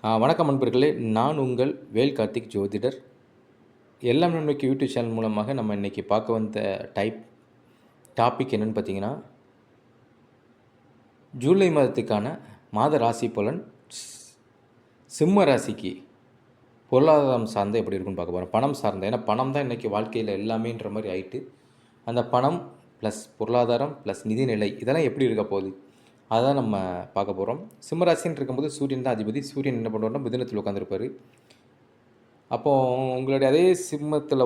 வணக்கம் நண்பர்களே. நான் உங்கள் வேல் கார்த்திக் ஜோதிடர். எல்லாம் நன்மைக்கு யூடியூப் சேனல் மூலமாக நம்ம இன்றைக்கி பார்க்க வந்த டாபிக் என்னென்னு பார்த்தீங்கன்னா, ஜூலை மாதத்துக்கான மாத ராசி பலன் சிம்ம ராசிக்கு பொருளாதாரம் சார்ந்து எப்படி இருக்குன்னு பார்க்க போகிறோம். பணம் சார்ந்த, ஏன்னா பணம் தான் இன்றைக்கி வாழ்க்கையில் எல்லாமேன்ற மாதிரி ஆயிட்டு, அந்த பணம் ப்ளஸ் பொருளாதாரம் ப்ளஸ் நிதிநிலை இதெல்லாம் எப்படி இருக்க போகுது அதான் நம்ம பார்க்க போகிறோம். சிம்மராசின்னு இருக்கும்போது சூரியன் தான் அதிபதி. சூரியன் என்ன பண்ணுவார்னா மிதுனத்தில் உட்காந்துருப்பார். அப்போது உங்களுடைய அதே சிம்மத்தில்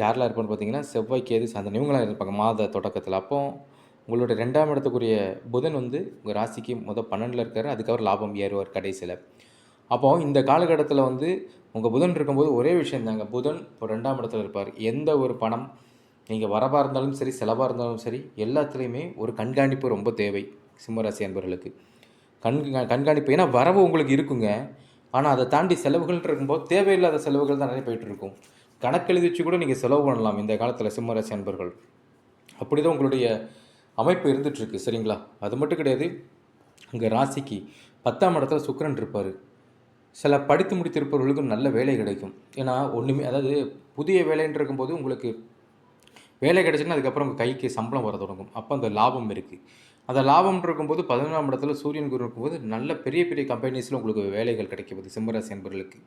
யாரெல்லாம் இருப்பான்னு பார்த்தீங்கன்னா, செவ்வாய், கேது, சந்திரன் இவங்களாம் இருப்பாங்க மாத தொடக்கத்தில். அப்போது உங்களுடைய 2ஆம் இடத்துக்குரிய புதன் உங்கள் ராசிக்கு 12ல் இருக்கார். அதுக்கப்புறம் லாபம் ஏறுவார் கடைசியில். அப்போது இந்த காலகட்டத்தில் உங்கள் புதன் இருக்கும்போது ஒரே விஷயம் தாங்க, புதன் இப்போ 2ஆம் இடத்துல இருப்பார். எந்த ஒரு பணம் நீங்கள் வரவாக இருந்தாலும் சரி, செலவாக இருந்தாலும் சரி, எல்லாத்துலேயுமே ஒரு கண்காணிப்பு ரொம்ப தேவை சிம்மராசி அன்பர்களுக்கு. கண்காணிப்பு, ஏன்னா வரவு உங்களுக்கு இருக்குங்க, ஆனால் அதை தாண்டி செலவுகள் இருக்கும்போது தேவையில்லாத செலவுகள் தான் நிறைய போயிட்டுருக்கும். கணக்கெழுதி வச்சு கூட நீங்கள் செலவு பண்ணலாம் இந்த காலத்தில் சிம்மராசி அன்பர்கள். அப்படி தான் உங்களுடைய அமைப்பு இருந்துகிட்ருக்கு, சரிங்களா? அது மட்டும் கிடையாது, உங்கள் ராசிக்கு 10ஆம் இடத்துல சுக்கிரன் இருப்பார். சில படித்து முடித்திருப்பவர்களுக்கும் நல்ல வேலை கிடைக்கும். ஏன்னா ஒன்றுமே, அதாவது புதிய வேலைன்னு இருக்கும்போது உங்களுக்கு வேலை கிடைச்சுன்னா அதுக்கப்புறம் உங்கள் கைக்கு சம்பளம் வர தொடங்கும். அப்போ அந்த லாபம் இருக்குது. அந்த லாபம் இருக்கும்போது 11ஆம் இடத்துல சூரியன் குரு இருக்கும்போது நல்ல பெரிய பெரிய கம்பெனிஸில் உங்களுக்கு வேலைகள் கிடைக்கும் சிம்மராசி என்பவர்களுக்கு.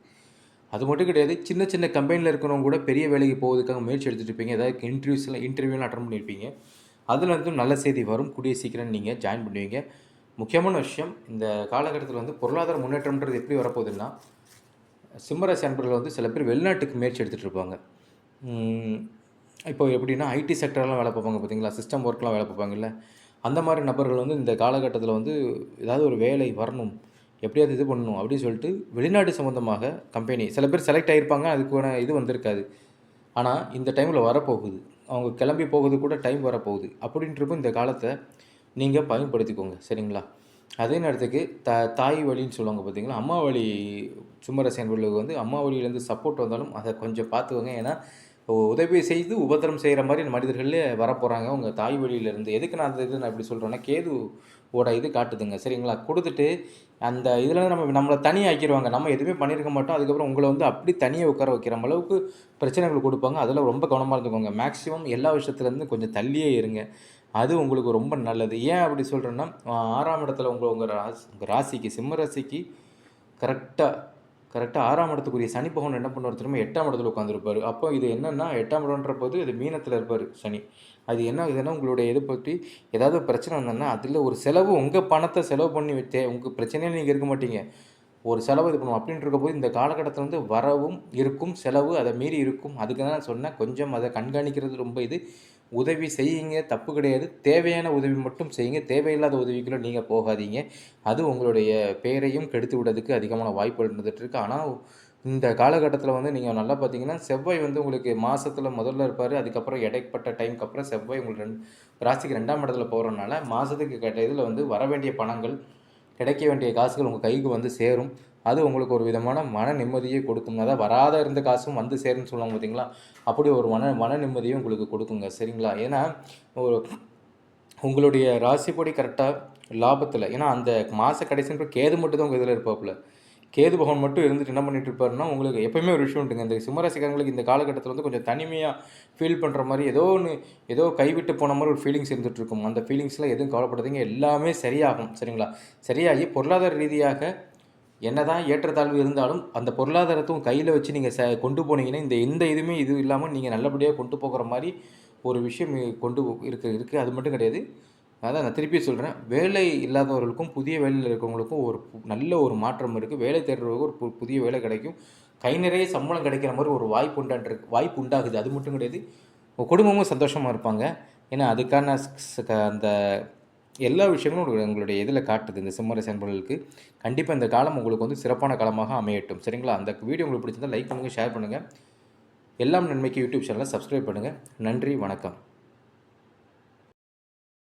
அது மட்டும் கிடையாது, சின்ன சின்ன கம்பெனியில் இருக்கிறவங்க கூட பெரிய வேலைக்கு போவதுக்காக முயற்சி எடுத்துகிட்டு இருப்பீங்க. ஏதாவது இன்டர்வியூலாம் அட்டன் பண்ணியிருப்பீங்க. அதில் நல்ல செய்தி வரும். கூடிய சீக்கிரம் நீங்கள் ஜாயின் பண்ணுவீங்க. முக்கியமான விஷயம், இந்த காலகட்டத்தில் பொருளாதார முன்னேற்றம்ன்றது எப்படி வரப்போகுதுன்னா, சிம்மராசி அன்பர்கள் சில பேர் வெளிநாட்டுக்கு முயற்சி எடுத்துகிட்டு இருப்பாங்க. இப்போ எப்படின்னா ஐடி செக்டர்லாம் வேலை பார்ப்பாங்க பார்த்தீங்களா, சிஸ்டம் ஒர்க்லாம் வேலை பார்ப்பாங்கல்ல, அந்த மாதிரி நபர்கள் இந்த காலகட்டத்தில் ஏதாவது ஒரு வேலை வரணும், எப்படியாவது இது பண்ணணும் அப்படின்னு சொல்லிட்டு வெளிநாடு சம்மந்தமாக கம்பெனி சில பேர் செலக்ட் ஆகியிருப்பாங்க, அதுக்கான இது வந்திருக்காது. ஆனால் இந்த டைமில் வரப்போகுது, அவங்க கிளம்பி போகுது கூட டைம் வரப்போகுது. அப்படின்றப்போ இந்த காலத்தை நீங்கள் பயன்படுத்திக்கோங்க, சரிங்களா? அதே நேரத்துக்கு தாய் வழின்னு சொல்லுவாங்க பார்த்தீங்களா, அம்மா வழி சிம்மராசி அன்பர்களுக்கு அம்மா வழியிலேருந்து சப்போர்ட் வந்தாலும் அதை கொஞ்சம் பார்த்துக்கோங்க. ஏன்னா உதவி செய்து உபத்திரம் செய்கிற மாதிரி மனிதர்களே வரப்போகிறாங்க உங்கள் தாய் வழியிலேருந்து. எதுக்கு நான் நான் இப்படி சொல்கிறேன்னா, கேதுவோட இது காட்டுதுங்க, சரிங்களா? கொடுத்துட்டு அந்த இதில் நம்மளை தனியாக ஆக்கிடுவாங்க. நம்ம எதுவுமே பண்ணியிருக்க மாட்டோம். அதுக்கப்புறம் உங்களை அப்படி தனியாக உட்கார வைக்கிற அளவுக்கு பிரச்சனைகள் கொடுப்பாங்க. அதில் ரொம்ப கவனமாக இருந்துக்கோங்க. மேக்ஸிமம் எல்லா விஷயத்துலேருந்து கொஞ்சம் தள்ளியே இருங்க. அது உங்களுக்கு ரொம்ப நல்லது. ஏன் அப்படி சொல்கிறேன்னா, 6ஆம் இடத்துல உங்கள் ராசிக்கு சிம்ம ராசிக்கு கரெக்டாக 6ஆம் இடத்துக்குரிய சனி பகவான் என்ன பண்ணுவார் திரும்ப 8ஆம் இடத்துல உட்காந்துருப்பார். அப்போ இது என்னென்னா 8ஆம் இடம்ன்ற போது இது மீனத்தில் இருப்பார் சனி. அது என்ன இதுன்னா, உங்களுடைய இதை பற்றி ஏதாவது பிரச்சனை வந்தோன்னா அதில் ஒரு செலவு, உங்கள் பணத்தை செலவு பண்ணி உங்கள் பிரச்சனையில் நீங்கள் இருக்க மாட்டீங்க, ஒரு செலவு இது பண்ணுவோம் அப்படின்ட்டு இருக்கும்போது இந்த காலகட்டத்தில் வரவும் இருக்கும், செலவு அதை மீறி இருக்கும். அதுக்கு தான் நான் சொன்னேன், கொஞ்சம் அதை கண்காணிக்கிறது ரொம்ப இது. உதவி செய்யுங்க, தப்பு கிடையாது. தேவையான உதவி மட்டும் செய்யுங்க. தேவையில்லாத உதவிக்குள்ளே நீங்கள் போகாதீங்க. அது உங்களுடைய பேரையும் கெடுத்து விடுறதுக்கு அதிகமான வாய்ப்புகள் இருந்துகிட்ருக்கு. ஆனால் இந்த காலகட்டத்தில் நீங்கள் நல்லா பார்த்தீங்கன்னா, செவ்வாய் உங்களுக்கு மாதத்தில் முதல்ல இருப்பார். அதுக்கப்புறம் இடைப்பட்ட டைமுக்கு அப்புறம் செவ்வாய் உங்களுக்கு ராசிக்கு 2ஆம் இடத்துல போகிறனால மாதத்துக்கு கேட்ட இதில் வர வேண்டிய பணங்கள், கிடைக்க வேண்டிய காசுகள் உங்கள் கைக்கு சேரும். அது உங்களுக்கு ஒரு விதமான மன நிம்மதியை கொடுக்கும். அதாவது வராத இருந்த காசும் சேரும்னு சொல்லுவாங்க பார்த்தீங்களா, அப்படி ஒரு மன நிம்மதியும் உங்களுக்கு கொடுக்குங்க, சரிங்களா? ஏன்னா உங்களுடைய ராசிப்படி கரெக்டாக லாபத்தில், ஏன்னா அந்த மாத கடைசின்ற கேது மட்டும் தான் உங்கள் இதில் இருப்பாப்புல. கேது பகவான் மட்டும் இருந்துட்டு என்ன பண்ணிட்டு இருப்பாருன்னா, உங்களுக்கு எப்போயுமே ஒரு விஷயம் உண்டுங்க, இந்த சிம்மராசிக்காரங்களுக்கு இந்த காலகட்டத்தில் கொஞ்சம் தனிமையாக ஃபீல் பண்ணுற மாதிரி ஏதோ கைவிட்டு போன மாதிரி ஒரு ஃபீலிங்ஸ் இருந்துகிட்ருக்கும். அந்த ஃபீலிங்ஸ்லாம் எதுவும் கவலைப்படாதீங்க, எல்லாமே சரியாகும், சரிங்களா? சரியாகி பொருளாதார ரீதியாக என்னதான் ஏற்றத்தாழ்வு இருந்தாலும் அந்த பொருளாதாரத்தையும் கையில் வச்சு நீங்கள் கொண்டு போனீங்கன்னா, இந்த இதுவுமே இது இல்லாமல் நீங்கள் நல்லபடியாக கொண்டு போகிற மாதிரி ஒரு விஷயம் இருக்குது. அது மட்டும் கிடையாது, அதான் நான் திருப்பி சொல்கிறேன், வேலை இல்லாதவர்களுக்கும் புதிய வேலையில் இருக்கிறவங்களுக்கும் ஒரு நல்ல ஒரு மாற்றம் இருக்குது. வேலை தேடுறவங்க ஒரு புதிய வேலை கிடைக்கும். கை நிறைய சம்பளம் கிடைக்கிற மாதிரி ஒரு வாய்ப்பு உண்டாகுது. அது மட்டும் கிடையாது, குடும்பமும் சந்தோஷமாக இருப்பாங்க. ஏன்னா அதுக்கான அந்த எல்லா விஷயங்களும் உங்களுடைய இதில் காட்டுது இந்த சிம்மராசி அன்பர்களுக்கு. கண்டிப்பாக இந்த காலம் உங்களுக்கு சிறப்பான காலமாக அமையட்டும், சரிங்களா? அந்த வீடியோ உங்களுக்கு பிடிச்சிருந்தால் லைக் பண்ணுங்கள், ஷேர் பண்ணுங்கள். எல்லாம் நன்மைக்கு யூடியூப் சேனலை சப்ஸ்கிரைப் பண்ணுங்கள். நன்றி, வணக்கம்.